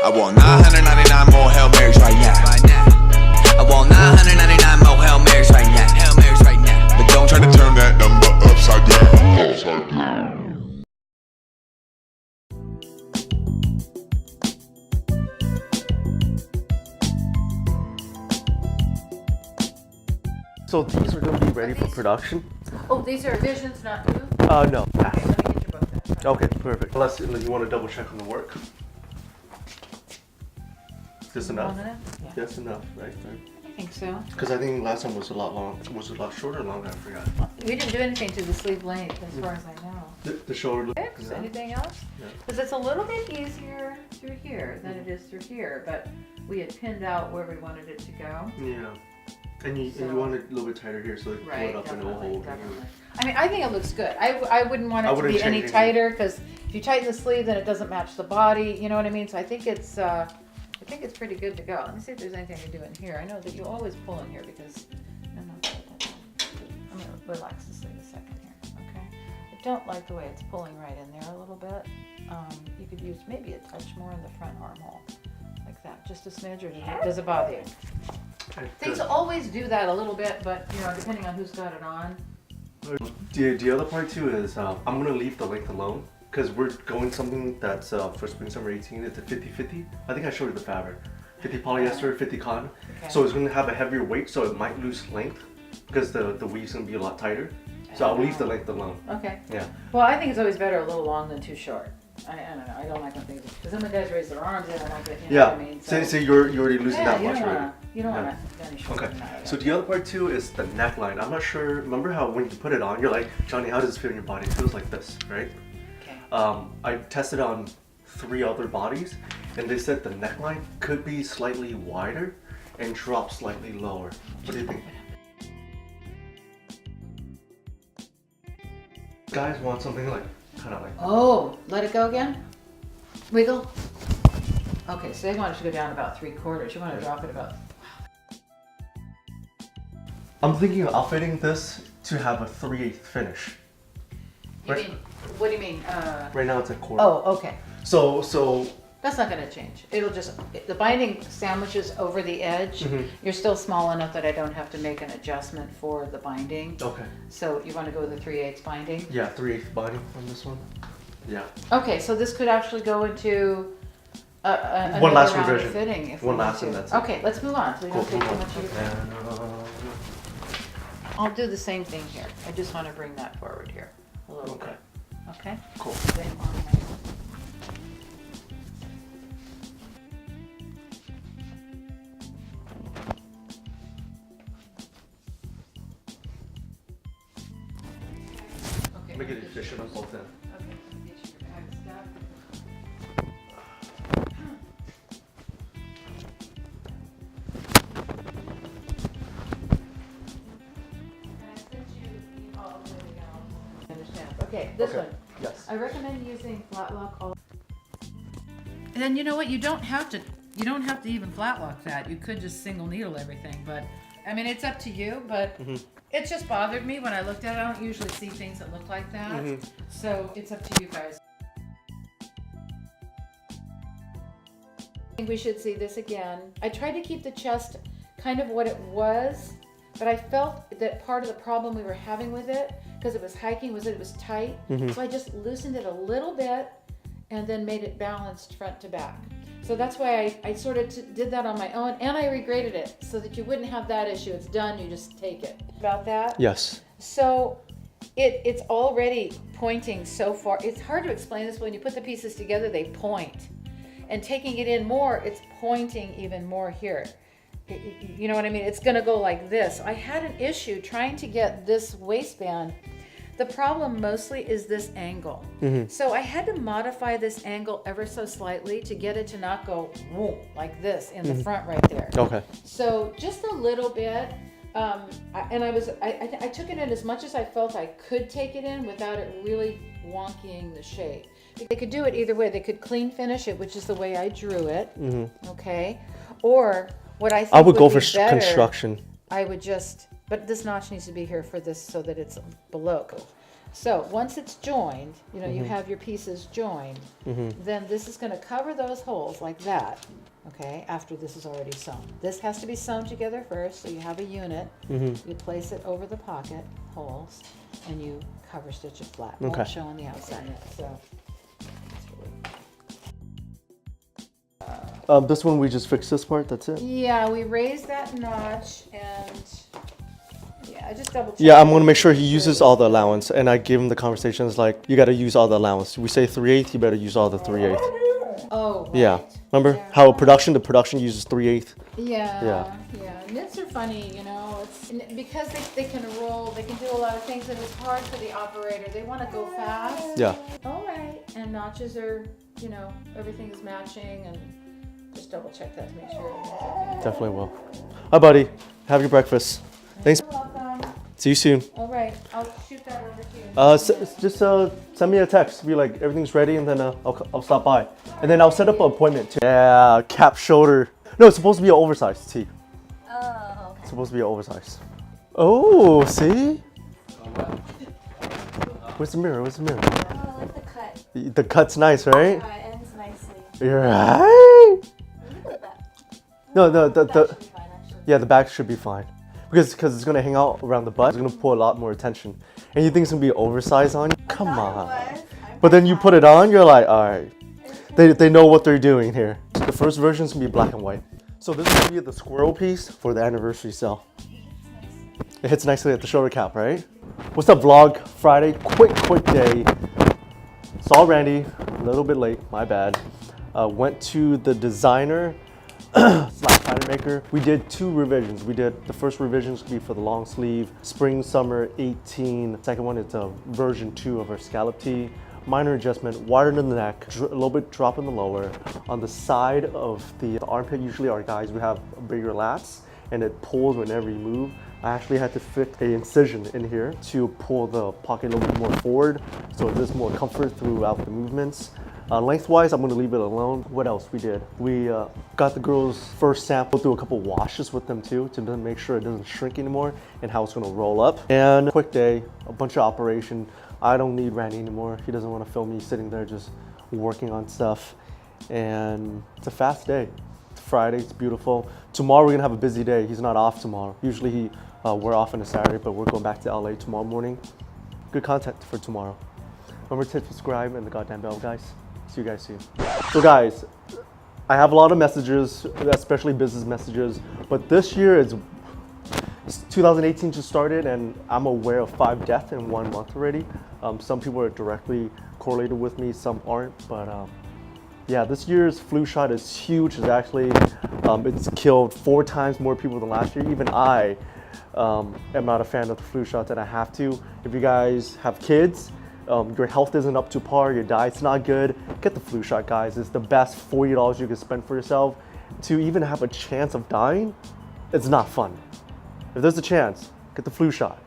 I want 999 more Hail Marys right now. I want 999 more Hail Marys right now. Hail Marys right now. But don't try to turn that number upside down. So these are going to be ready for production? Oh, these are Visions, not you? No. Okay, let me get your book then. Okay, perfect. Unless you want to double check on the work. Just enough? Yeah. Just enough, right? I think so. Because I think last time was a lot shorter or longer, I forgot. We didn't do anything to the sleeve length as far as I know. The shoulder. Fix, Yeah. anything else? Yeah. Because it's a little bit easier through here than it is through here, but we had pinned out where we wanted it to go. Yeah. And you want it a little bit tighter here so it can pull it up and it'll hold. Definitely. I mean, I think it looks good. I wouldn't want it to wouldn't be any change tighter because if you tighten the sleeve, then it doesn't match the body. You know what I mean? So I think it's pretty good to go. Let me see if there's anything to do in here. I know that you always pull in here because I'm gonna relax the sleeve a second here. Okay. I don't like the way it's pulling right in there a little bit. You could use maybe a touch more in the front armhole, like that, just a smidge, or does it bother you? Things always do that a little bit, but you know, depending on who's got it on. The other part too is I'm gonna leave the length alone because we're going something that's for spring summer 18. It's a 50-50. I think I showed you the fabric. 50 polyester, 50 cotton. Okay. So it's gonna have a heavier weight, so it might lose length because the weave's gonna be a lot tighter. So I'll leave the length alone. Okay. Yeah. Well, I think it's always better a little long than too short. I don't know. I don't like when things because then when guys raise their arms, they don't like it. You know what I mean? So you're already losing that much you already. You don't want any shorter Okay. than that. So the other part too is the neckline. I'm not sure. Remember how when you put it on, you're like, Johnny, how does this feel in your body? It feels like this, right? Okay. I tested on 3 other bodies, and they said the neckline could be slightly wider and drop slightly lower. What do you think? Guys want something like kind of like. Oh, let it go again. Wiggle. Okay, so they want it to go down about 3/4. You want to drop it about. I'm thinking of outfitting this to have a 3/8 finish. You mean? What do you mean? Right now it's a quarter. Oh, okay. So That's not going to change. It'll just the binding sandwiches over the edge. You're still small enough that I don't have to make an adjustment for the binding. okay. So you want to go with the 3/8 binding? Yeah, 3/8 binding on this one. Yeah. Okay, so this could actually go into One another last round of revision. fitting if One we want last to. and that's it. Okay, let's move on so we don't take too much of your time. And, I'll do the same thing here. I just want to bring that forward here a little okay. bit. Okay? Cool. Same on there. Okay, Make it efficient on both ends. Okay, let me get you your bag stuff. Okay, this Okay. one. Yes. I recommend using flat lock all. And then you know what? You don't have to even flat lock that. You could just single needle everything, but I mean it's up to you. But it just bothered me when I looked at it. I don't usually see things that look like that, so it's up to you guys. I think we should see this again. I tried to keep the chest kind of what it was, but I felt that part of the problem we were having with it, because it was hiking, was that it was tight. So I just loosened it a little bit and then made it balanced front to back. So that's why I sort of did that on my own, and I regraded it so that you wouldn't have that issue. It's done, you just take it. About that? Yes. So it's already pointing so far. It's hard to explain this, but when you put the pieces together, they point. And taking it in more, it's pointing even more here. You know what I mean? It's gonna go like this. I had an issue trying to get this waistband. The problem mostly is this angle. So I had to modify this angle ever so slightly to get it to not go whoa, like this in the front right there. Okay. So just a little bit. I took it in as much as I felt I could take it in without it really wonkying the shape. They could do it either way. They could clean finish it, which is the way I drew it. Okay. Or what I think I would go for better, construction. I would just, but this notch needs to be here for this so that it's below. So once it's joined, you know, you have your pieces joined, then this is gonna cover those holes like that, okay, after this is already sewn. This has to be sewn together first, so you have a unit. You place it over the pocket holes, and you cover stitch it flat. Okay. Won't show on the outside, so. This one we just fixed this part. That's it. Yeah, we raised that notch, and yeah, I just double checked. Yeah, I'm gonna make sure he uses all the allowance, and I give him the conversations like you gotta use all the allowance. We say 3/8, you better use all the 3/8. Oh, right. Yeah, remember Yeah. how the production uses 3/8. Yeah. Knits are funny, you know. It's because they can roll, they can do a lot of things, and it's hard for the operator. They want to go fast. Yeah. All right, and notches are, you know, everything is matching, and just double check that to make sure. Definitely will. Hi, buddy. Have your breakfast. Thanks. You're welcome. See you soon. All right, I'll shoot that over to you. Just send me a text. Be like everything's ready, and then I'll stop by, and then I'll set up an appointment too. Yeah, cap shoulder. No, it's supposed to be an oversized tee. Oh, okay. It's supposed to be an oversized. Oh, see? Where's the mirror? Where's the mirror? Oh, I like the cut. The cut's nice, right? It ends nicely. You're right. Look at that. No, That should be fine, actually. yeah, the back should be fine. Because it's gonna hang out around the butt. It's gonna pull a lot more attention. And you think it's gonna be oversized on you? Come on. But then you put it on, you're like, all right. They know what they're doing here. The first version's gonna be black and white. So this is gonna be the squirrel piece for the anniversary sale. It hits nicely at the shoulder cap, right? What's up, vlog? Friday, quick day. Saw Randy, a little bit late, my bad. Went to the designer / pattern maker. We did 2 revisions. We did the first revisions to be for the long sleeve, spring summer 18. Second one is version 2 of our scallop tee. Minor adjustment, wider in the neck, a little bit drop in the lower. On the side of the armpit, usually our guys would have bigger lats, and it pulls whenever you move. I actually had to fit an incision in here to pull the pocket a little bit more forward, so there's more comfort throughout the movements. Lengthwise, I'm gonna leave it alone. What else we did? We got the girls' first sample, through a couple washes with them too, to make sure it doesn't shrink anymore and how it's gonna roll up. And quick day, a bunch of operation. I don't need Randy anymore. He doesn't wanna film me sitting there just working on stuff. And it's a fast day. It's Friday, it's beautiful. Tomorrow we're gonna have a busy day. He's not off tomorrow. Usually we're off on a Saturday, but we're going back to LA tomorrow morning. Good content for tomorrow. Remember to subscribe and the goddamn bell, guys. See you guys soon. So guys, I have a lot of messages, especially business messages, but this year is 2018 just started, and I'm aware of 5 deaths in 1 month already. Some people are directly correlated with me, some aren't, but yeah, this year's flu shot is huge. It's actually, it's killed 4 times more people than last year. Even I am not a fan of the flu shot, and I have to. If you guys have kids, your health isn't up to par, your diet's not good, get the flu shot, guys. It's the best $40 you can spend for yourself. To even have a chance of dying, it's not fun. If there's a chance, get the flu shot.